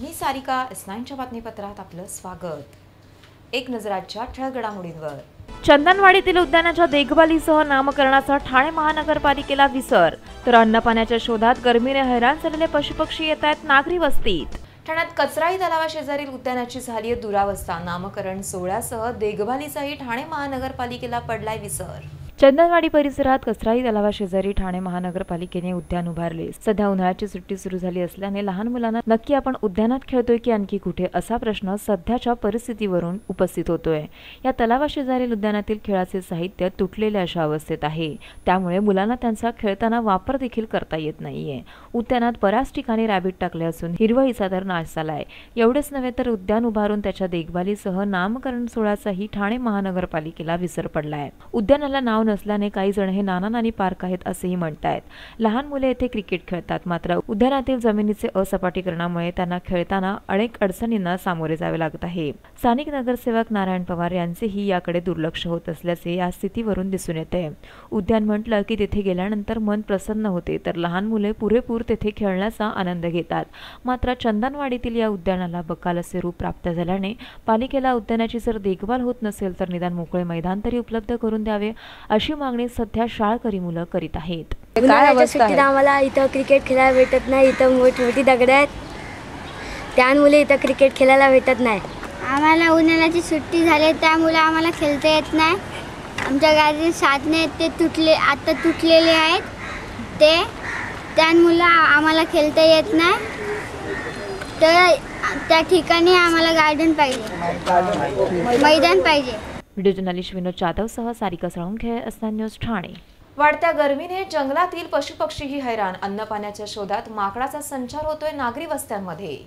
मी सारिका S9च्या बातमीपत्रात आपलं स्वागत। एक नजर आजच्या ठळक घडामोडींवर। चंदनवाडीतील उद्यानाच्या देखभालीसह नामकरणाचा ठाणे महानगरपालिकेला विसर, तर अन्नपाण्याच्या शोधात गरमीने हैराण झालेले पशुपक्षी येत आहेत नागरी वस्तीत। ठाण्यात कचराई तलावाशेजारील उद्यानाची झाली दुरावस्था, नामकरण सोहळ्यासह देखभालीचाही ठाणे महानगरपालिकेला पडलाय विसर। चंदनवाडी परिसरात कचराई तलावाशेजारी ठाणे महानगरपालिकेने उद्यान उभारले। सध्या उन्हाळ्याची सुट्टी सुरू झाली असल्याने लहान मुलांना नक्की आपण उद्यानात खेळतोय की आणखी कुठे असा प्रश्न सध्याच्या परिस्थितीवरून उपस्थित होतोय। या तलावाशेजारील उद्यानातील खेळाचे साहित्य तुटलेले अशा अवस्थेत आहे, त्यामुळे मुलांना त्यांचा खेळताना वापर देखील करता येत नाहीये। उद्यानात बऱ्याच ठिकाणी रॅबिट टाकले असून हिरवळीचा तर नाश झालाय। एवढेच नव्हे तर उद्यान उभारून त्याच्या देखभालीसह नामकरण सोहळ्याचाही ठाणे महानगरपालिकेला विसर पडलाय। उद्यानाला नाव नसल्याने काही जण हे नाना नानी पार्क आहेत असेही म्हणतायत। लहान मुले येथे क्रिकेट खेळतात, मात्र उद्यानातील जमिनीचे असपाटीकरणामुळे त्यांना खेळताना अनेक अडचणींना सामोरे जावे लागत आहे। स्थानिक नगरसेवक नारायण पवार यांचेही याकडे दुर्लक्ष होत असल्याचे या स्थितीवरून दिसून येते। उद्यान म्हटलं की तिथे गेल्यानंतर मन प्रसन्न होते, तर लहान मुले पुरेपूर तेथे खेळण्याचा आनंद घेतात। मात्र चंदनवाडीतील या उद्यानाला बकाल असे रूप प्राप्त झाल्याने पालिकेला उद्यानाची जर देखभाल होत नसेल तर निदान मोकळे मैदान तरी उपलब्ध करून द्यावे अशी मागणी सध्या शाळकरी मुलं करीत आहेत। काय अवस्था आहे? आम्हाला इथं क्रिकेट खेळायला भेटत नाही, इथं मोठी दगड आहेत, त्यामुळे इथं क्रिकेट खेळायला भेटत नाही। आम्हाला उन्हाळ्याची सुट्टी झाली त्यामुळे आम्हाला खेळता येत नाही। आमच्या गाडीचे साधने ते तुटलेले आहेत, त्यामुळे आम्हाला खेळता येत नाही। तर त्या ठिकाणी आम्हाला गार्डन पाहिजे, मैदान पाहिजे। व्हिडिओ जर्नलिस्ट विनोद जाधव सह सारिका साळुंखे, S9 न्यूज ठाणे। वाढत्या गरमीने जंगलातील पशुपक्षीही हैराण, अन्नपाण्याच्या शोधात माकडाचा संचार होतोय नागरी वस्त्यांमध्ये।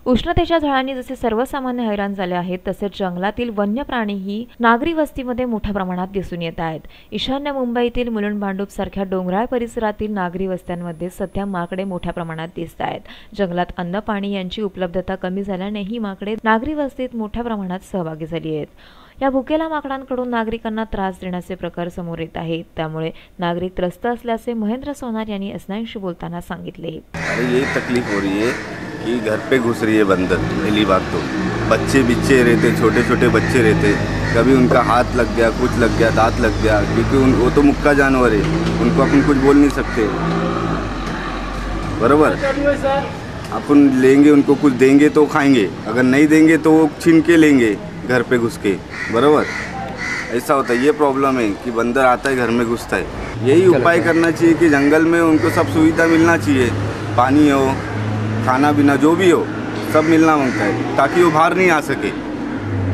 उष्णतेच्या झळांनी जसे सर्वसामान्य हैराण झाले आहेत, तसेच जंगलातील वन्य प्राणीही नागरी वस्तीमध्ये मोठ्या प्रमाणात दिसून येत आहेत। ईशान्य मुंबईतील मुलुंड भांडूप सारख्या डोंगराळ परिसरातील नागरी वस्त्यांमध्ये सध्या माकडे मोठ्या प्रमाणात दिसत आहेत। जंगलात अन्न पाणी यांची उपलब्धता कमी झाल्याने ही माकडे नागरी वस्तीत मोठ्या प्रमाणात सहभागी झाली आहेत। या भुकेल्या माकडांकडून नागरिकांना त्रास देण्याचे प्रकार समोर येत आहेत, त्यामुळे नागरिक त्रस्त असल्याचे महेंद्र सोनार यांनी S9शी बोलताना सांगितले। ये तकलीफ हो रही है कि घर पे घुस रही है बंदर। पहली बात तो बच्चे रहते, छोटे छोटे बच्चे रहते, कभी उनका हाथ लग गया, कुछ लग गया, दांत लग गया, क्योंकि वो तो मुक्का जानवर है, उनको अपन कुछ बोल नहीं सकते। बराबर, अपन लेंगे उनको, कुछ देंगे तो खाएंगे, अगर नहीं देंगे तो वो छीन के लेंगे घर पे घुस के। बराबर, ऐसा होता है। ये प्रॉब्लम है कि बंदर आता है घर में घुसता है। यही उपाय करना चाहिए कि जंगल में उनको सब सुविधा मिलना चाहिए, पानी हो, खाना पीना जो भी हो सब मिलना मांगता है, ताकि वो बाहर नहीं आ सके।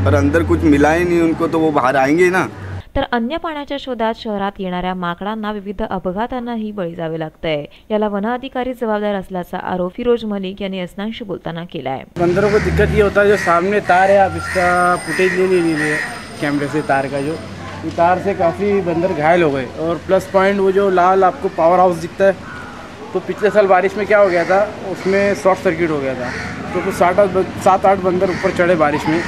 पर अंदर कुछ मिला ही नहीं उनको तो वो बाहर आएंगे ना। तर अन्य पाण्याच्या शोधात शहरात येणाऱ्या माकडांना विविध अपघातांनाही बळी जावे लागतंय। याला वन अधिकारी जबाबदार असल्याचा आरोप फिरोज मलिक यांनी S9शी बोलताना केला है। बंदरों को दिक्कत ये होता है, जो सामने तार है, आप इसका फुटेज ले लीजिए कैमरे से, तार का जो तार से काफ़ी बंदर घायल हो गए। और प्लस पॉइंट वो जो लाल आपको पावर हाउस दिखता है, तो पिछले साल बारिश में क्या हो गया था, उसमें शॉर्ट सर्किट हो गया था, तो कुछ 7-8 बंदर ऊपर चढ़े बारिश में,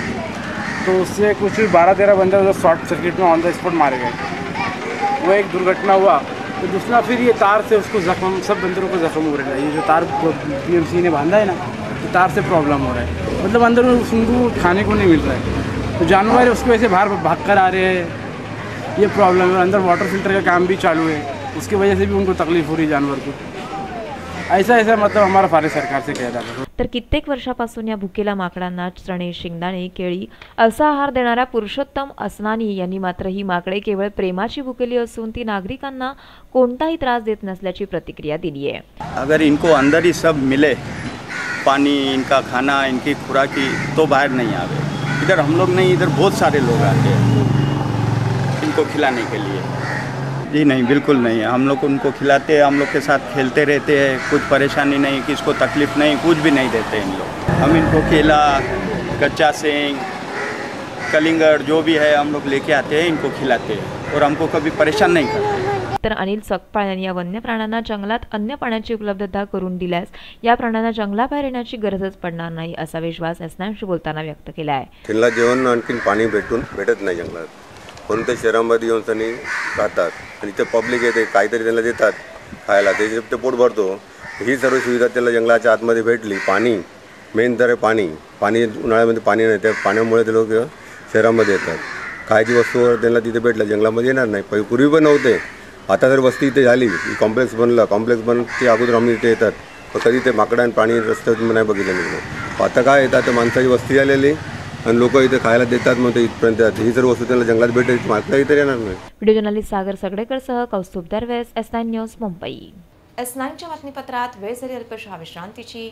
तो उससे कुछ 12-13 बंदर उधर शॉर्ट सर्किट में ऑन द स्पॉट मारे गए। वो एक दुर्घटना हुआ। तो दूसरा फिर ये तार से उसको जख्म, सब बंदरों को जख्म हो रहा है। ये जो तार BMC ने बांधा है ना, तो तार से प्रॉब्लम हो रहा है, मतलब अंदर में उनको खाने को नहीं मिल रहा है, तो जानवर उसको ऐसे बाहर भाग कर आ रहे हैं, ये प्रॉब्लम है। अंदर वाटर फिल्टर का काम भी चालू है, उसकी वजह से भी उनको तकलीफ हो रही है जानवर को। ऐसा मतलब हमारा भारत सरकार से कह रहा था। तर कित्येक वर्षापासून या भुकेल्या माकडांना चणे, शेंगदाणे, केळी असा आहार देणाऱ्या पुरुषोत्तम असनानी यांनी मात्र ही माकडे केवळ प्रेमाची भुकेली असून ती नागरिकांना कोणताही त्रास देत नसल्याची प्रतिक्रिया दिली आहे। अगर इनको अंदर ही सब मिले, पानी, इनका खाना, इनकी खुराकी, तो बाहर नहीं आवे। इधर हम लोग नहीं, इधर बहुत सारे लोग आते हैं इनको खिलाने के लिए। जी नहीं, बिल्कुल नहीं है। हम लोग उनको खिलाते हैं, हम लोग के साथ खेलते रहते हैं, कुछ परेशानी नहीं, किसको तकलीफ़ नहीं, कुछ भी नहीं देते इन लोग। हम इनको केला, कच्चा सेंग, कलिंगड़ जो भी है हम लोग लेके आते हैं, इनको खिलाते हैं और हमको कभी परेशान नहीं करते। तर अनिल सकपाळ यांनी या वन्य प्राण्यांना जंगलात अन्य पाण्याची उपलब्धता करून दिल्यास या प्राण्यांना जंगलाबाहेर येण्याची गरजच पडणार नाही असा विश्वास S9शी बोलताना व्यक्त केला आहे। त्यांना जेवण आणखीन पाणी भेटत नाही जंगलात, म्हणून ते शहरामध्ये येऊन त्यांनी राहतात आणि इथे पब्लिक येते, काहीतरी त्यांना देतात खायला, ते पोट भरतो। ही सर्व सुविधा त्याला जंगलाच्या आतमध्ये भेटली, पाणी मेन तर आहे पाणी. उन्हाळ्यामध्ये पाणी नाही, त्या पाण्यामुळे ते लोक शहरामध्ये येतात. खायची वस्तू त्यांना तिथे भेटलं, जंगलामध्ये येणार नाही. पूर्वी पण नव्हते, आता तर वस्ती इथे झाली, कॉम्प्लेक्स बनलं ते अगोदर आम्ही इथे येतात, पण कधी ते माकडं आणि पाणी रस्त्यात नाही बघितलं मी. आता काय येतात, माणसाची वस्ती आलेली आणि लोक इथे खायला देतात, मग ते इथपर्यंत येतात. ही जर वस्तू त्यांना जंगलात भेटेल, मागता इथे येणार नाही. व्हिडिओ जर्नलिस्ट सागर सगडेकरसह कौस्तुभ दरवेस, S9 न्यूज, मुंबई. S9च्या बातमीपत्रात वेळ झाली अल्पशा विश्रांतीची.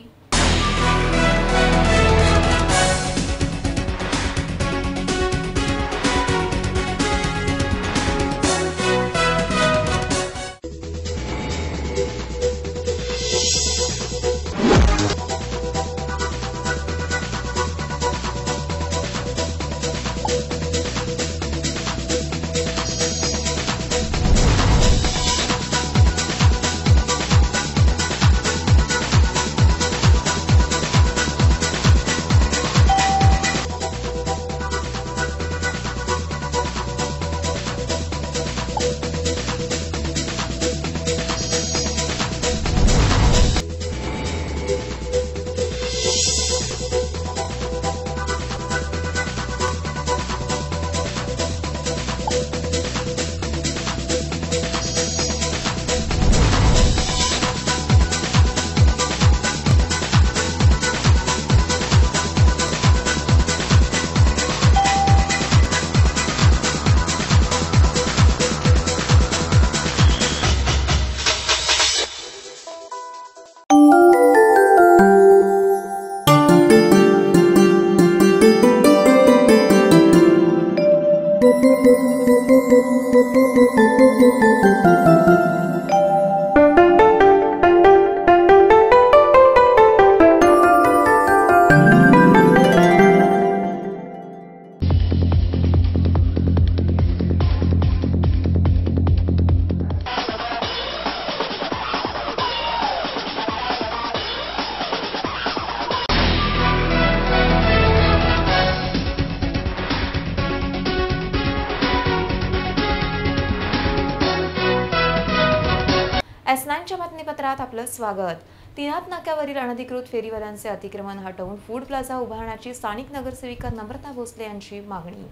S9च्या बातमीपत्रात आपलं स्वागत. तिनात नाक्यावरील अनधिकृत फेरीवाल्यांचे अतिक्रमण हटवून फूड प्लाझा उभारण्याची स्थानिक नगरसेविका नम्रता भोसले यांची मागणी.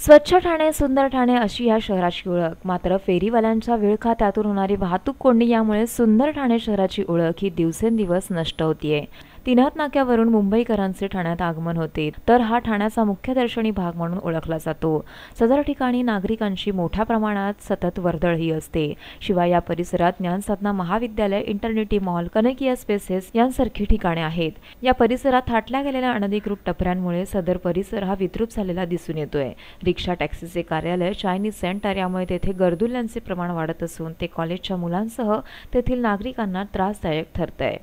स्वच्छ ठाणे, सुंदर ठाणे अशी या शहराची ओळख. मात्र फेरीवाल्यांच्या विळखा, त्यातून होणारी वाहतूक कोंडी यामुळे सुंदर ठाणे शहराची ओळख ही दिवसेंदिवस नष्ट होतीये. तिनात नाक्यावरून मुंबईकरांचे ठाण्यात आगमन होते, तर हा ठाण्याचा मुख्य दर्शनी भाग म्हणून ओळखला जातो. सदर ठिकाणी नागरिकांची मोठ्या प्रमाणात सतत वर्दळही असते. शिवाय या परिसरात ज्ञानसाधना महाविद्यालय, इंटरनेटी मॉल, कनकीय स्पेसेस यांसारखी ठिकाणे आहेत. या परिसरात थाटल्या गेलेल्या अनधिकृत टपऱ्यांमुळे सदर परिसर हा विद्रूप झालेला दिसून येतोय. रिक्षा, टॅक्सीचे कार्यालय, चायनीज सेंटर यामुळे तेथे गर्दुल्यांचे प्रमाण वाढत असून ते कॉलेजच्या मुलांसह तेथील नागरिकांना त्रासदायक ठरतंय.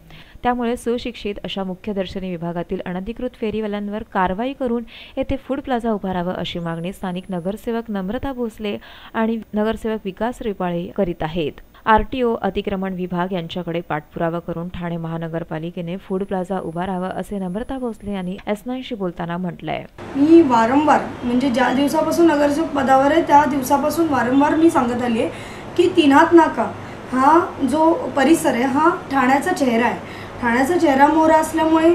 त्यामुळे सुशिक्षित अशा मुख्य दर्शनी विभागातील अनधिकृत फेरीवाल्यांवर कारवाई करून येथे फूड प्लाझा उभारावा अशी मागणी स्थानिक नगरसेवक नम्रता भोसले आणि नगरसेवक विकास रिपाळे करीत आहेत. RTO, अतिक्रमण विभाग यांच्याकडे पाठपुरावा करून ठाणे महानगरपालिकेने फूड प्लाझा उभारावा असे नम्रता भोसले यांनी S9शी बोलताना म्हटलंय. मी वारंवार म्हणजे ज्या दिवसापासून नगरसेवक पदावर आहे त्या दिवसापासून वारंवार मी सांगत आली आहे की तिन्हात नाका हा जो परिसर आहे हा ठाण्याचा चेहरा आहे. ठाण्याचा चेहरा मोहरा असल्यामुळे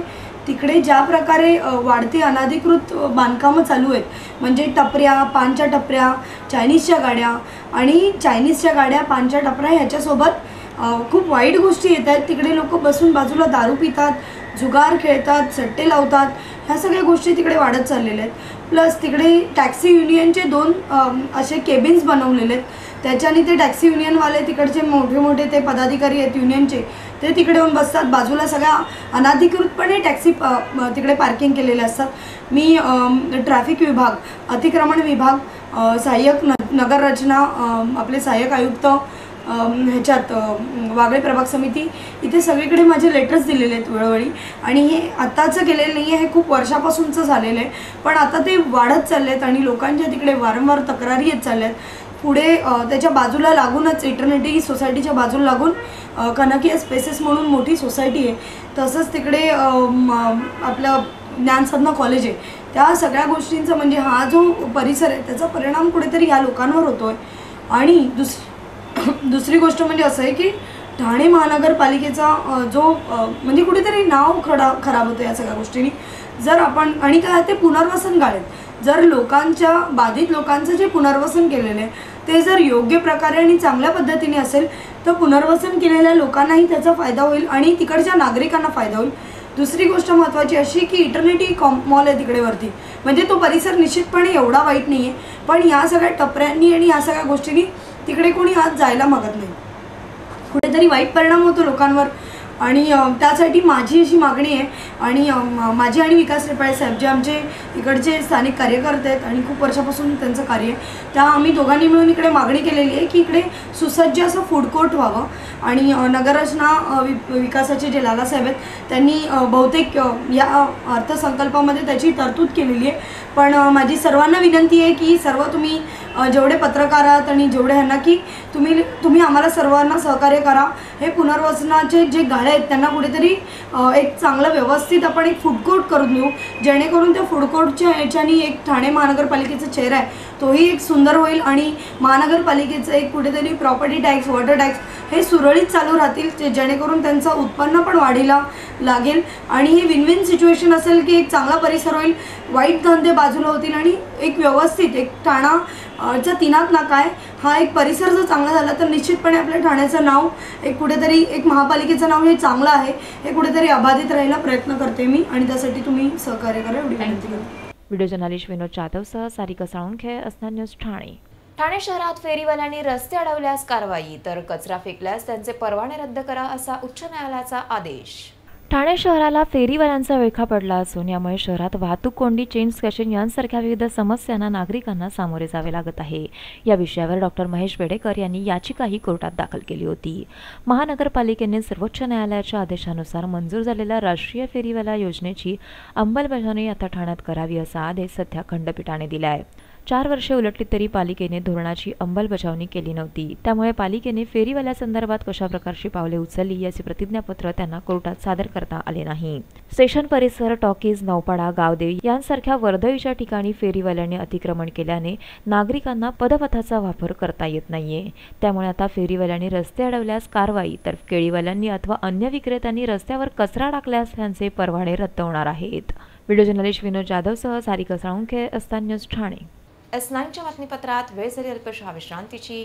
तिकडे ज्या प्रकारे वाढती अनधिकृत बांधकामं चालू आहेत, म्हणजे टपऱ्या, पानच्या टपऱ्या, चायनीजच्या गाड्या आणि चायनीजच्या गाड्या, पानच्या टपऱ्या ह्याच्यासोबत खूप वाईट गोष्टी येत आहेत. तिकडे लोक बसून बाजूला दारू पितात, जुगार खेळतात, सट्टे लावतात, ह्या सगळ्या गोष्टी तिकडे वाढत चाललेल्या आहेत. प्लस तिकडे टॅक्सी युनियनचे 2 असे केबिन्स बनवलेले आहेत. त्याच्याने ते टॅक्सी युनियनवाले तिकडचे मोठे मोठे ते पदाधिकारी आहेत युनियनचे, ते तिकडे येऊन बसतात. बाजूला सगळ्या अनधिकृतपणे टॅक्सी तिकडे पार्किंग केलेले असतात. मी ट्रॅफिक विभाग, अतिक्रमण विभाग, सहाय्यक नगररचना, आपले सहाय्यक आयुक्त ह्याच्यात वागळे प्रभाग समिती, इथे सगळीकडे माझे लेटर्स दिलेले आहेत वेळोवेळी. आणि हे आत्ताचं केलेलं नाही आहे, हे खूप वर्षापासूनचं झालेलं आहे. पण आता ते वाढत चालले आहेत आणि लोकांच्या तिकडे वारंवार तक्रारी येत चालल्या आहेत. पुढे त्याच्या बाजूला लागूनच इटर्निटी सोसायटीच्या बाजूला लागून कनकीय स्पेसेस म्हणून मोठी सोसायटी आहे. तसंच तिकडे आपलं ज्ञानसाधना कॉलेज आहे. त्या सगळ्या गोष्टींचा म्हणजे हा जो परिसर आहे त्याचा परिणाम कुठेतरी ह्या लोकांवर होतो आहे. आणि दुसरी गोष्ट म्हणजे असं आहे की ठाणे महानगरपालिकेचा जो म्हणजे कुठेतरी नाव खराब होतं या सगळ्या गोष्टींनी. जर आपण आणि काय ते पुनर्वसन गाळेत, जर लोकांच्या बाधित लोकांचं जे पुनर्वसन केलेलं आहे ते जर योग्य प्रकारे आणि चांगल्या पद्धतीने असेल तर पुनर्वसन केलेल्या लोकांनाही त्याचा फायदा होईल आणि तिकडच्या नागरिकांना फायदा होईल. दुसरी गोष्ट महत्त्वाची अशी की इटर्निटी मॉल आहे तिकडे वरती, म्हणजे तो परिसर निश्चितपणे एवढा वाईट नाही आहे, पण या सगळ्या टपऱ्यांनी आणि या सगळ्या गोष्टींनी तिकडे कोणी आज जायला मागत नाही. कुठेतरी वाईट परिणाम होतो लोकांवर आणि त्यासाठी माझी अशी मागणी आहे आणि माझी आणि विकास रेपाळे साहेब जे आमचे इकडचे स्थानिक कार्यकर्ते आहेत आणि खूप वर्षापासून त्यांचं कार्य आहे, त्या आम्ही दोघांनी मिळून इकडे मागणी केलेली आहे की इकडे सुसज्ज असं फूड कोर्ट व्हावं. आणि नगररचना विकासाचे जे लालासाहेब आहेत त्यांनी बहुतेक या अर्थसंकल्पामध्ये त्याची तरतूद केलेली आहे. पण माझी सर्वांना विनंती आहे की सर्व तुम्ही जेवढे पत्रकार आहात आणि जेवढे ह्यांना की तुम्ही आम्हाला सर्वांना सहकार्य करा. हे पुनर्वसनाचे जे गाळे आहेत त्यांना कुठेतरी एक चांगलं व्यवस्थित आपण एक फूड कोर्ट करून देऊ, जेणेकरून त्या फूड कोर्टच्या ह्याच्यानी एक ठाणे महानगरपालिकेचा चेहरा आहे तोही एक सुंदर होईल आणि महानगरपालिकेचं एक कुठेतरी प्रॉपर्टी टॅक्स, वॉटर टॅक्स हे सुरळीत चालू राहतील, जेणेकरून त्यांचं उत्पन्न पण वाढीला लागेल आणि ही विन विन सिच्युएशन असेल की एक चांगला परिसर होईल, वाईट धंदे बाजूला होतील आणि एक व्यवस्थित एक ठाण्याचा तिनात नाका आहे हा एक परिसर जर चांगला झाला तर निश्चितपणे आपल्या ठाण्याचं नाव एक कुठेतरी एक महापालिकेचं नाव हे चांगलं आहे हे कुठेतरी अबाधित राहायला प्रयत्न करते मी आणि त्यासाठी तुम्ही सहकार्य करा एवढी विनंती करते. व्हिडिओ जर्नलिस्ट विनोद जाधवसह सारिका साळुंखे, अस्नान न्यूज, ठाणे. ठाणे शहरात फेरीवाल्यांनी रस्ते अडवल्यास कारवाई तर कचरा फेकल्यास त्यांचे परवाने रद्द करा असा उच्च न्यायालयाचा आदेश. ठाणे शहराला फेरीवाल्यांचा विळखा पडला असून यामुळे शहरात वाहतूक कोंडी, चेन स्कॅचिंग यांसारख्या विविध समस्यांना नागरिकांना सामोरे जावे लागत आहे. या विषयावर डॉक्टर महेश बेडेकर यांनी याचिकाही कोर्टात दाखल केली होती. महानगरपालिकेने सर्वोच्च न्यायालयाच्या आदेशानुसार मंजूर झालेल्या राष्ट्रीय फेरीवाला योजनेची अंमलबजावणी आता ठाण्यात करावी असा आदेश सध्या खंडपीठाने दिला आहे. 4 वर्षे उलटली तरी पालिकेने धोरणाची अंमलबजावणी केली नव्हती. त्यामुळे पालिकेने फेरीवाल्यासंदर्भात कशा प्रकारची पावले उचलली याचे प्रतिज्ञापत्र त्यांना कोर्टात सादर करता आले नाही. स्टेशन परिसर, टॉकीज, नौपाडा, गावदेवी यांसारख्या वर्दळीच्या ठिकाणी फेरीवाल्यांनी अतिक्रमण केल्याने नागरिकांना पदपथाचा वापर करता येत नाहीये. त्यामुळे आता फेरीवाल्यांनी रस्ते अडवल्यास कारवाई तर केळीवाल्यांनी अथवा अन्य विक्रेत्यांनी रस्त्यावर कचरा टाकल्यास त्यांचे परवाने रद्द होणार आहेत. व्हिडिओ जर्नलिस्ट विनोद जाधवसह सारिका साळुंखे, अस्तान न्यूज, ठाणे. S9च्या बातमीपत्रात वेळ झाली अल्पशा विश्रांतीची.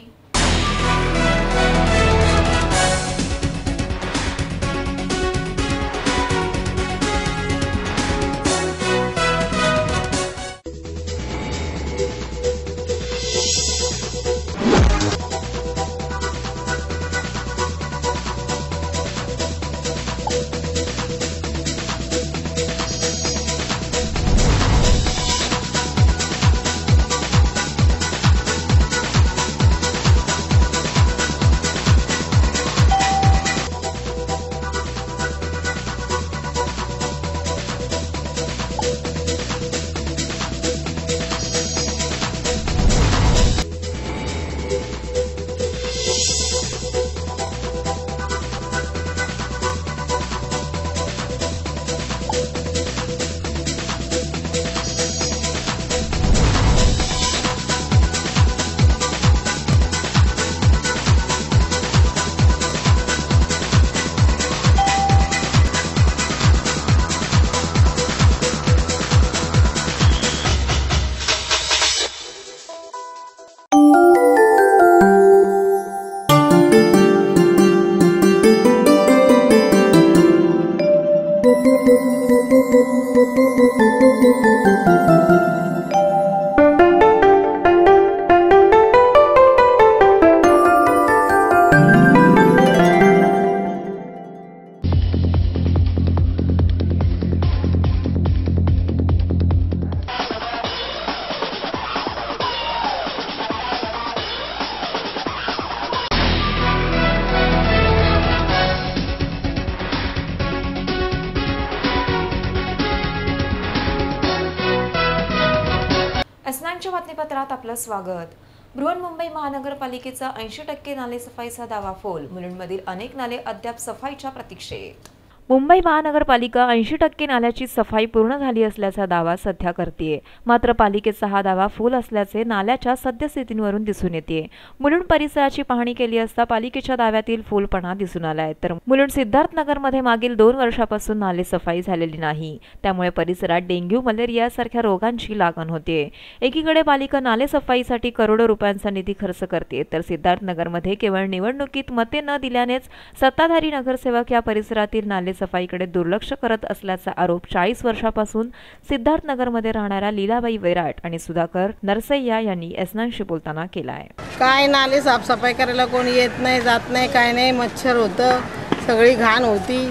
S9च्या बातमीपत्रात आपलं स्वागत. बृहन्मुंबई महानगरपालिकेचा 80% नाले सफाईचा दावा फोल. मुलुंडमधील अनेक नाले अद्याप सफाईच्या प्रतीक्षेत. मुंबई महानगरपालिका 80% नाल्याची सफाई पूर्ण झाली असल्याचा दावा सध्या करतेय. मात्र पालिकेचा हा दावा फुल असल्याचे नाल्याच्या सद्यस्थितीवरून दिसून येते. मुलुंड परिसराची पाहणी केली असता पालिकेच्या दाव्यातील फुलपणा दिसून आलाय. तर मुलुंड सिद्धार्थनगरमध्ये मागील 2 वर्षापासून नाले सफाई झालेली नाही. त्यामुळे परिसरात डेंग्यू, मलेरिया सारख्या रोगांची लागण होते. एकीकडे पालिका नाले सफाईसाठी करोडो रुपयांचा निधी खर्च करते, तर सिद्धार्थनगरमध्ये केवळ निवडणुकीत मते न दिल्यानेच सत्ताधारी नगरसेवक या परिसरातील नाले सफाईकडे दुर्लक्ष करत असल्याचा आरोप 40 वर्षापासून सिद्धार्थनगरमध्ये राहणाऱ्या लीलाबाई वैराट आणि सुधाकर नरसय्या यांनी एसनांशी बोलताना केला आहे. काय नाले साफसफाई करायला कोणी येत नाही, जात नाही, काय नाही. मच्छर होतं, सगळी घाण होती,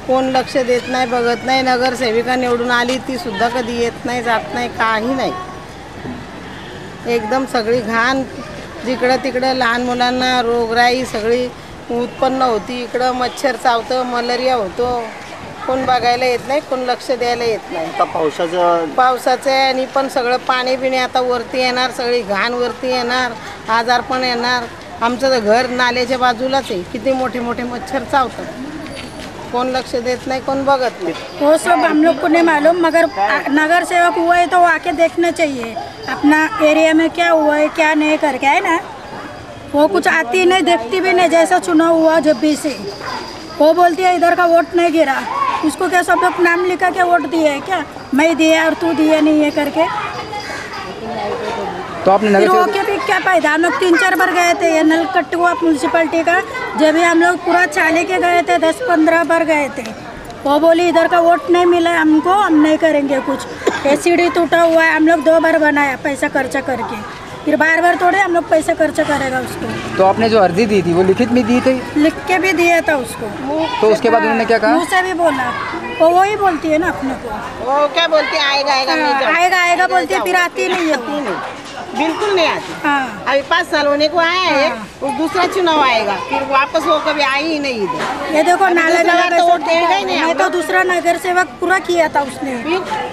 कोण लक्ष देत नाही, बघत नाही. नगरसेविका निवडून आली ती सुद्धा कधी येत नाही, जात नाही, काही नाही. एकदम सगळी घाण, जिकडं तिकडं लहान मुलांना रोगराई सगळी उत्पन्न होती. इकडं मच्छर चावतं, मलेरिया होतो. कोण बघायला येत नाही, कोण लक्ष द्यायला येत नाही. आता पावसाचं आणि पण सगळं पाणी बिणी आता वरती येणार, सगळी घाण वरती येणार, आजार पण येणार. आमचं तर घर नाल्याच्या बाजूलाच आहे, किती मोठे मोठे मच्छर चावतात. कौन लक्ष्य देत नहीं, कौन बगत नहीं, वो सब हम लोग को नहीं मालूम, मगर नगर सेवक हुआ है तो वो आके देखना चाहिए अपना एरिया में क्या हुआ है क्या नहीं करके, है ना। वो कुछ आती नहीं, देखती भी नहीं। जैसा चुनाव हुआ जब भी से वो बोलती है इधर का वोट नहीं गिरा, उसको क्या सब लोग नाम लिखा के वोट दिए है क्या, मैं दिया और तू दिया नहीं है करके। तो आपने नगर सेवक के भी क्या फायदा। हम लोग 3-4 बार गए थे ये नलकट्टुआ म्यूनसिपलिटी का, जब भी हम लोग पूरा चाले के गए थे 10-15 बार गए थे। वो बोली इधर का वोट नहीं मिला हमको, हम नहीं करेंगे कुछ। ये सीढ़ी टूटा हुआ है, हम लोग 2 बार बनाया पैसा खर्चा करके, फिर बार थोड़े हम लोग पैसा खर्चा करेगा उसको। तो आपने जो अर्जी दी थी वो लिखित में दी थी? लिख के भी दिया था उसको। तो उसके बाद उन्होंने क्या कहा? मुँह से भी बोला, वो वही बोलती है ना अपने को। वो क्या बोलती है, आएगा आएगा बोलती है, फिर आती नहीं है, बिल्कुल नहीं आती। हाँ। अभी 5 साल होने को आया है, वो दूसरा चुनाव आएगा, फिर वापस वो कभी आई ही नहीं इधर। ये देखो नाला तो वोट देगा ही नहीं। मैं तो दूसरा नगर सेवक पूरा किया था उसने,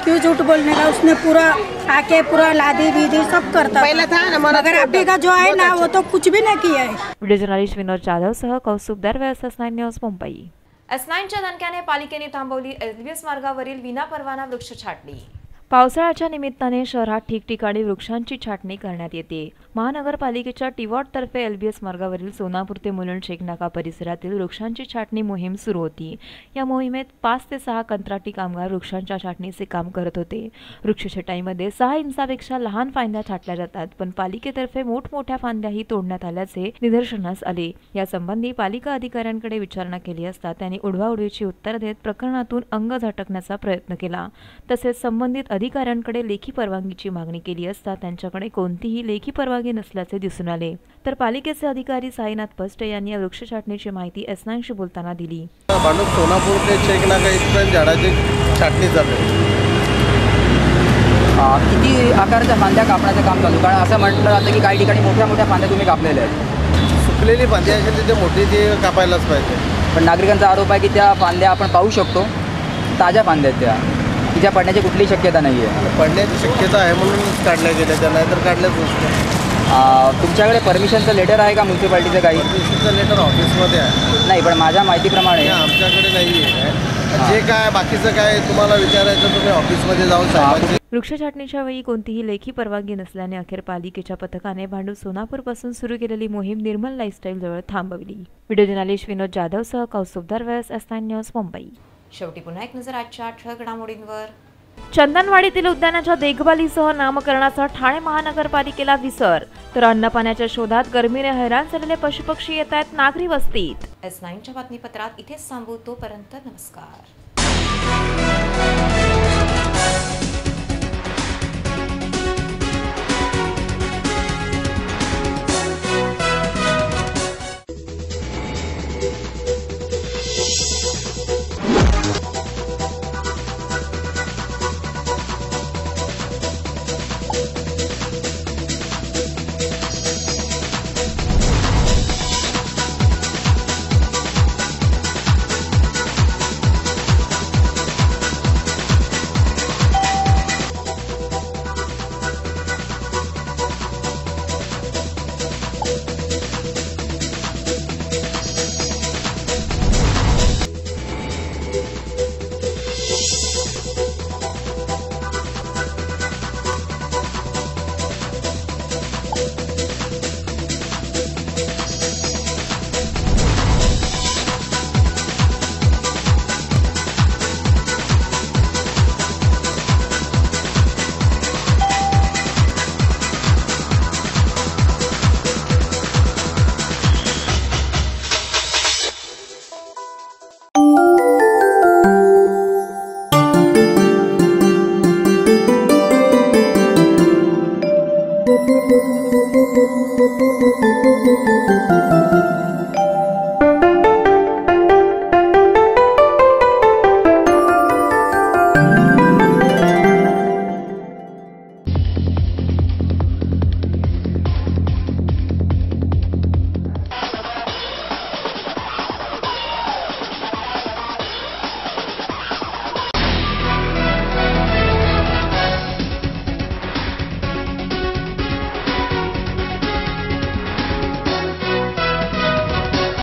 क्यों झूठ बोलने का, उसने पूरा आके पूरा लादी बीदी सब करता पहले था ना, मगर अभी का जो है ना वो तो कुछ भी नहीं किया है। व्हिडिओ जर्नलिस्ट विनोद जाधव सह कौस्तुभ दरवे, S9 न्यूज मुंबई। S9च्या दणक्याने पालिकेने थांबवली LBS मार्गावरील विनापरवाना वृक्ष छाटणी। पावसाळ्याच्या निमित्ताने शहरात ठिकठिकाणी वृक्षांची छाटणी करण्यात येते। महानगरपालिकेच्या टीवॉट-तर्फे LBS मार्गावरील सोनापूर ते मुलुंड शेकनाका परिसरातील वृक्षांची छाटणी मोहीम सुरू होती। या मोहिमेत 5 ते 6 कंत्राटी कामगार वृक्षांच्या छाटणीचे काम करत होते। वृक्ष छटाईमध्ये 6 इंचापेक्षा लहान फांद्या छाटल्या जातात, पण पालिकेतर्फे मोठमोठ्या फांद्याही तोडण्यात आल्याचे निदर्शनास आले। यासंबंधी पालिका अधिकाऱ्यांकडे विचारणा केली असता त्यांनी उडवाउडवीची उत्तर देत प्रकरणातून अंग झटकण्याचा प्रयत्न केला। तसेच संबंधित अधिकाऱ्यांकडे लेखी परवानगीची मागणी केली असता त्यांच्याकडे कोणतीही लेखी परवानगी नसल्याचे दिसून आले। तर पालिकेचे अधिकारी साईनाथ पस्टे यांनी या वृक्ष छाटणीची माहिती S9शी बोलताना दिली। सोनापूर ते शेकनाका इथपर्यंत झाडाची छाटणी चालू आहे। किती आकाराच्या फांद्या कापण्याचं काम चालू, कारण असं म्हटलं जातं की काही ठिकाणी मोठ्या मोठ्या फांद्या तुम्ही कापलेल्या आहेत। सुकलेली फांदी असेल तिथे मोठी ती कापायलाच पाहिजे, पण नागरिकांचा आरोप आहे की त्या फांद्या आपण पाहू शकतो ताज्या फांद्या त्या, तिच्या पडण्याची कुठलीही शक्यता नाही आहे। पडण्याची शक्यता आहे म्हणूनच काढल्या गेल्या त्या, नाहीतर काढल्याच नसतं। तुमच्याकडे परमिशनचं लेटर आहे का म्युन्सिपाल्टीचं काही? परमिशनचं लेटर ऑफिसमध्ये आहे। नाही, पण माझ्या माहितीप्रमाणे आमच्याकडे नाही आहे। जे काय बाकीचं काय तुम्हाला विचारायचं तुम्ही ऑफिसमध्ये जाऊन साहेबांची। वृक्ष छाटणीच्या वेळी कोणतीही लेखी परवानगी नसल्याने अखेर पालिकेच्या पथकाने भांडूप सोनापूर पासून सुरू केलेली मोहीम निर्मल लाईफस्टाईल जवळ थांबवली। व्हिडिओ जर्नलिस्ट विनोद जाधव सह कौस्तुभ दरवे, S9 न्यूज मुंबई। शेवटी पुन्हा एक नजर आजच्या ठळक घडामोडींवर। चंदनवाडीतील उद्यानाच्या देखभालीसह नामकरणाचा ठाणे महानगरपालिकेला विसर, तर अन्नपाण्याच्या शोधात गरमीने हैराण झालेले पशुपक्षी येत आहेत नागरी वस्तीत। S9च्या बातमीपत्रात इथेच थांबू, तोपर्यंत नमस्कार। आहे.